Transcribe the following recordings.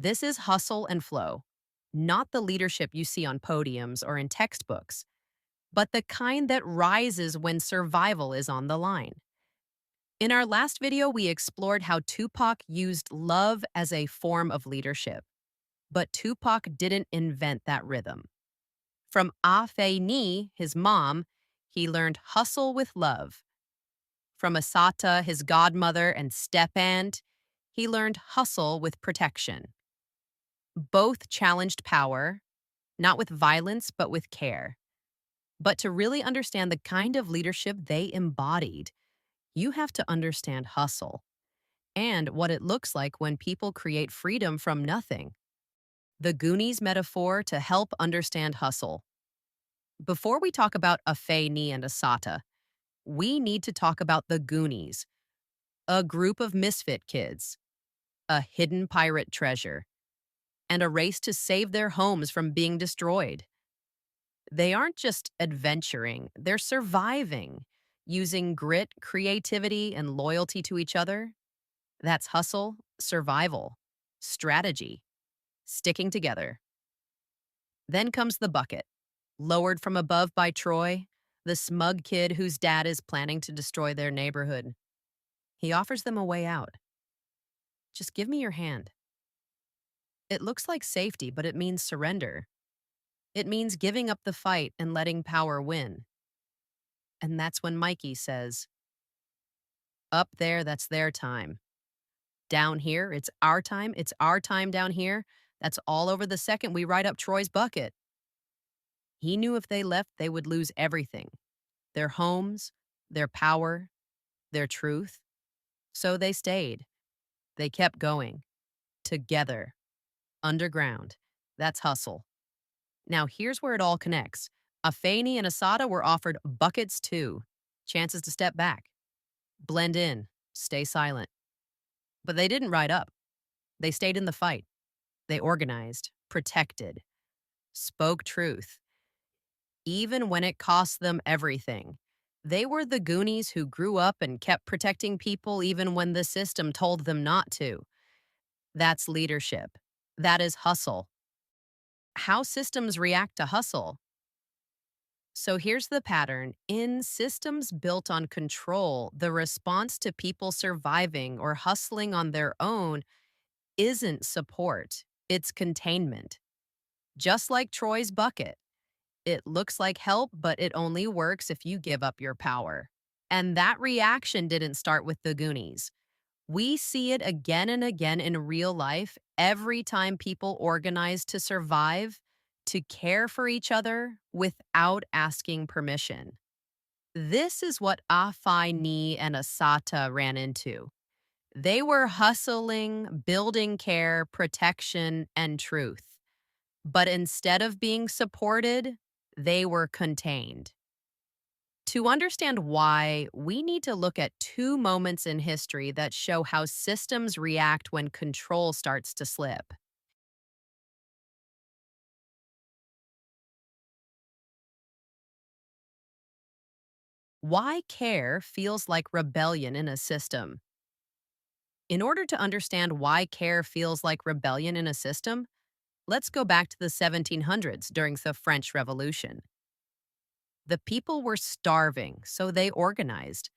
This is hustle and flow, not the leadership you see on podiums or in textbooks, but the kind that rises when survival is on the line. In our last video, we explored how Tupac used love as a form of leadership, but Tupac didn't invent that rhythm. From Afeni, his mom, he learned hustle with love. From Assata, his godmother and step-aunt, he learned hustle with protection. Both challenged power, not with violence, but with care. But to really understand the kind of leadership they embodied, you have to understand hustle and what it looks like when people create freedom from nothing. The Goonies metaphor to help understand hustle. Before we talk about Afeni and Assata, we need to talk about the Goonies, a group of misfit kids, a hidden pirate treasure, and a race to save their homes from being destroyed. They aren't just adventuring, they're surviving, using grit, creativity, and loyalty to each other. That's hustle, survival, strategy, sticking together. Then comes the bucket, lowered from above by Troy, the smug kid whose dad is planning to destroy their neighborhood. He offers them a way out. Just give me your hand. It looks like safety, but it means surrender. It means giving up the fight and letting power win. And that's when Mikey says, up there, that's their time. Down here, it's our time. It's our time down here. That's all over the second we ride up Troy's bucket. He knew if they left, they would lose everything, their homes, their power, their truth. So they stayed. They kept going. Together. Underground. That's hustle. Now here's where it all connects. Afeni and Assata were offered buckets too. Chances to step back. Blend in. Stay silent. But they didn't ride up. They stayed in the fight. They organized, protected, spoke truth, even when it cost them everything. They were the Goonies who grew up and kept protecting people even when the system told them not to. That's leadership. That is hustle. How systems react to hustle. So here's the pattern. In systems built on control, the response to people surviving or hustling on their own isn't support, it's containment. Just like Troy's bucket. It looks like help, but it only works if you give up your power. And that reaction didn't start with the Goonies. We see it again and again in real life every time people organize to survive, to care for each other without asking permission. This is what Afai and Asata ran into. They were hustling, building care, protection, and truth. But instead of being supported, they were contained. To understand why, we need to look at two moments in history that show how systems react when control starts to slip. Why care feels like rebellion in a system. In order to understand why care feels like rebellion in a system, let's go back to the 1700s during the French Revolution. The people were starving, so they organized.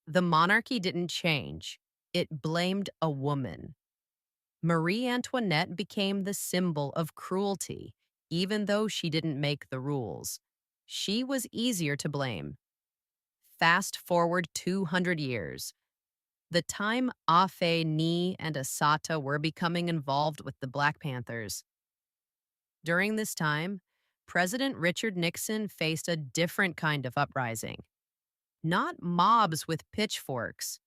The monarchy didn't change. It blamed a woman. Marie Antoinette became the symbol of cruelty, even though she didn't make the rules. She was easier to blame. Fast forward 200 years. The time Afe Ni and Asata were becoming involved with the Black Panthers. During this time, President Richard Nixon faced a different kind of uprising. Not mobs with pitchforks,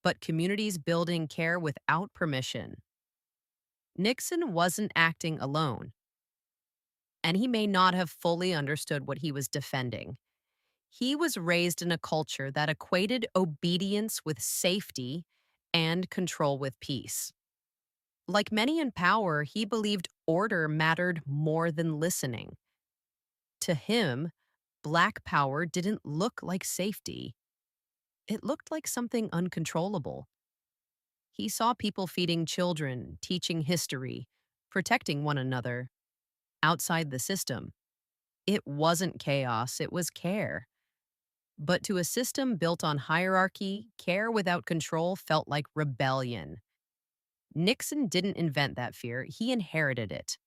but communities building care without permission. Nixon wasn't acting alone, and he may not have fully understood what he was defending. He was raised in a culture that equated obedience with safety and control with peace. Like many in power, he believed order mattered more than listening. To him, Black power didn't look like safety. It looked like something uncontrollable. He saw people feeding children, teaching history, protecting one another outside the system. It wasn't chaos, it was care. But to a system built on hierarchy, care without control felt like rebellion. Nixon didn't invent that fear, he inherited it.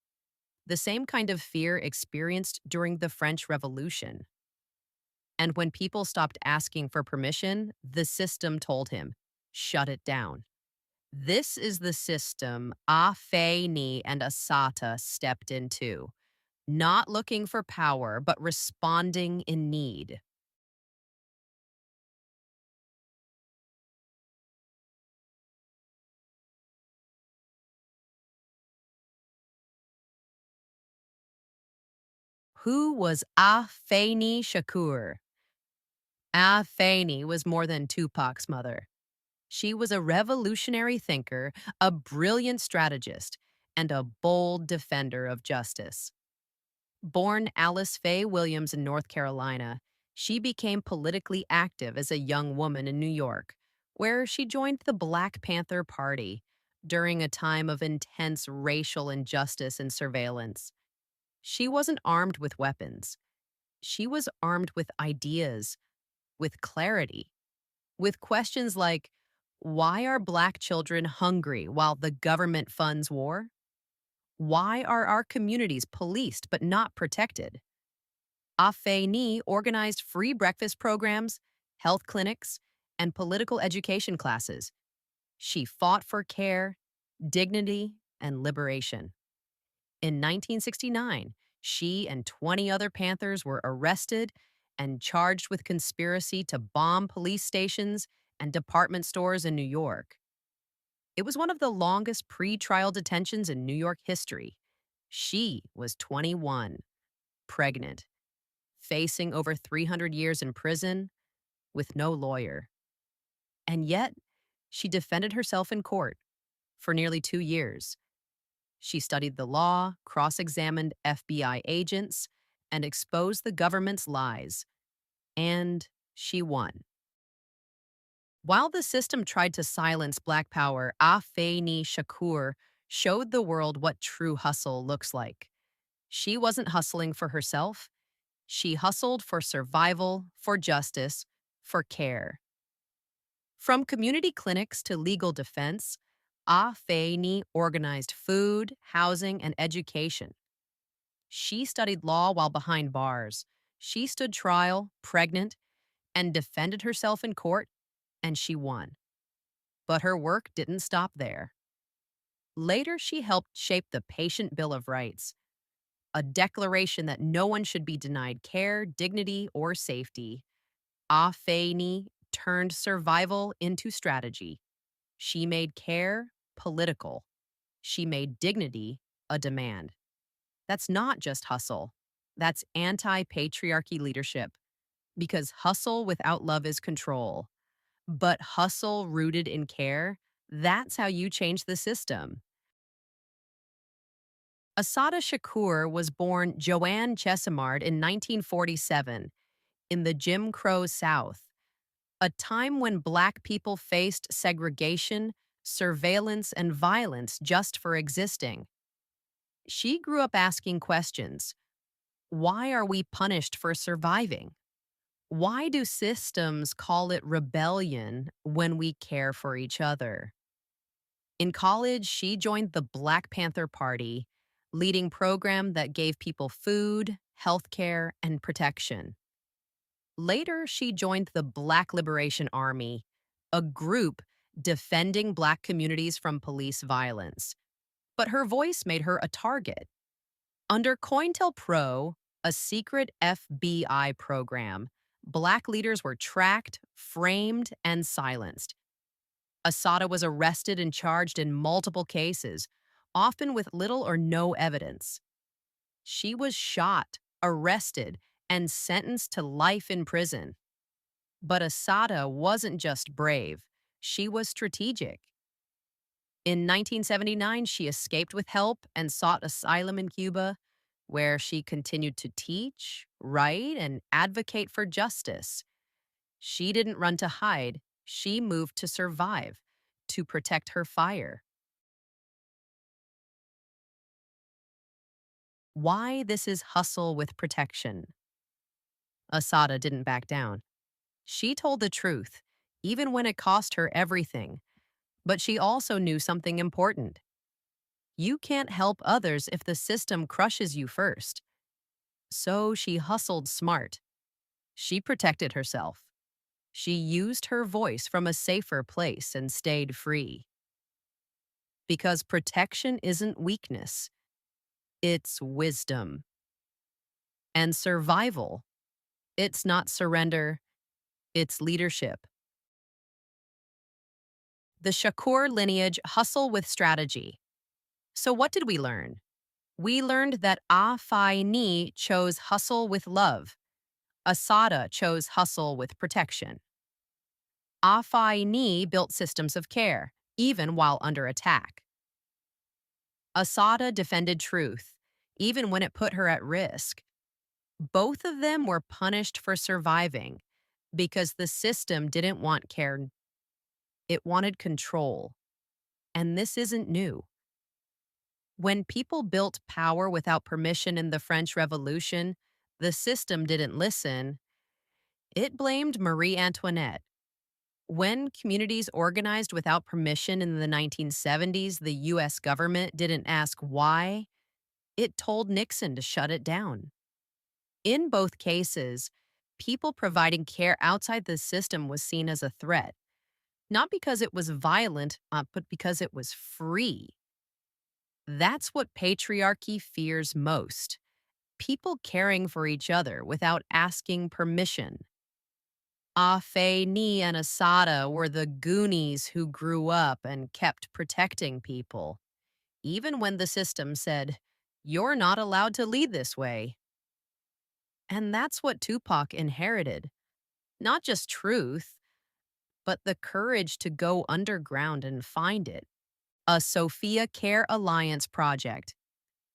The same kind of fear experienced during the French Revolution. And when people stopped asking for permission, the system told him, shut it down. This is the system Afeni and Assata stepped into, not looking for power, but responding in need. Who was Afeni Shakur? Afeni was more than Tupac's mother. She was a revolutionary thinker, a brilliant strategist, and a bold defender of justice. Born Alice Faye Williams in North Carolina, she became politically active as a young woman in New York, where she joined the Black Panther Party during a time of intense racial injustice and surveillance. She wasn't armed with weapons. She was armed with ideas, with clarity, with questions like, why are Black children hungry while the government funds war? Why are our communities policed but not protected? Afeni organized free breakfast programs, health clinics, and political education classes. She fought for care, dignity, and liberation. In 1969, she and 20 other Panthers were arrested and charged with conspiracy to bomb police stations and department stores in New York. It was one of the longest pre-trial detentions in New York history. She was 21, pregnant, facing over 300 years in prison with no lawyer. And yet, she defended herself in court for nearly 2 years. She studied the law, cross-examined FBI agents, and exposed the government's lies. And she won. While the system tried to silence Black power, Afeni Shakur showed the world what true hustle looks like. She wasn't hustling for herself. She hustled for survival, for justice, for care. From community clinics to legal defense, Afeni organized food, housing, and education. She studied law while behind bars. She stood trial, pregnant, and defended herself in court, and she won. But her work didn't stop there. Later, she helped shape the Patient Bill of Rights, a declaration that no one should be denied care, dignity, or safety. Afeni turned survival into strategy. She made care political. She made dignity a demand. That's not just hustle. That's anti-patriarchy leadership. Because hustle without love is control. But hustle rooted in care, that's how you change the system. Assata Shakur was born Joanne Chesimard in 1947 in the Jim Crow South, a time when Black people faced segregation, surveillance, and violence just for existing. She grew up asking questions. Why are we punished for surviving? Why do systems call it rebellion when we care for each other? In college, she joined the Black Panther Party, leading program that gave people food, healthcare, and protection. Later, she joined the Black Liberation Army, a group defending Black communities from police violence. But her voice made her a target. Under COINTELPRO, a secret FBI program, Black leaders were tracked, framed, and silenced. Assata was arrested and charged in multiple cases, often with little or no evidence. She was shot, arrested, and sentenced to life in prison. But Assata wasn't just brave, she was strategic. In 1979, she escaped with help and sought asylum in Cuba, where she continued to teach, write, and advocate for justice. She didn't run to hide, she moved to survive, to protect her fire. Why this is hustle with protection. Assata didn't back down. She told the truth, even when it cost her everything. But she also knew something important. You can't help others if the system crushes you first. So she hustled smart. She protected herself. She used her voice from a safer place and stayed free. Because protection isn't weakness, it's wisdom. And survival, it's not surrender, it's leadership. The Shakur lineage hustle with strategy. So what did we learn? We learned that Afeni chose hustle with love. Assata chose hustle with protection. Afeni built systems of care, even while under attack. Assata defended truth, even when it put her at risk. Both of them were punished for surviving because the system didn't want care, it wanted control. And this isn't new. When people built power without permission in the French Revolution, the system didn't listen. It blamed Marie Antoinette. When communities organized without permission in the 1970s, the US government didn't ask why. It told Nixon to shut it down. In both cases, people providing care outside the system was seen as a threat, not because it was violent, but because it was free. That's what patriarchy fears most: people caring for each other without asking permission. Afeni and Assata were the Goonies who grew up and kept protecting people, even when the system said, "You're not allowed to lead this way." And that's what Tupac inherited: not just truth, but the courage to go underground and find it. A Sophia Care Alliance project.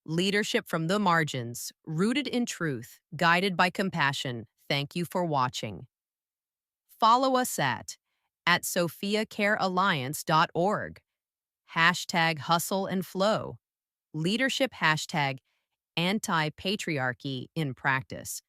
Leadership from the margins, rooted in truth, guided by compassion. Thank you for watching. Follow us at sophiacarealliance.org. Hashtag hustle and flow. Leadership hashtag anti-patriarchy in practice.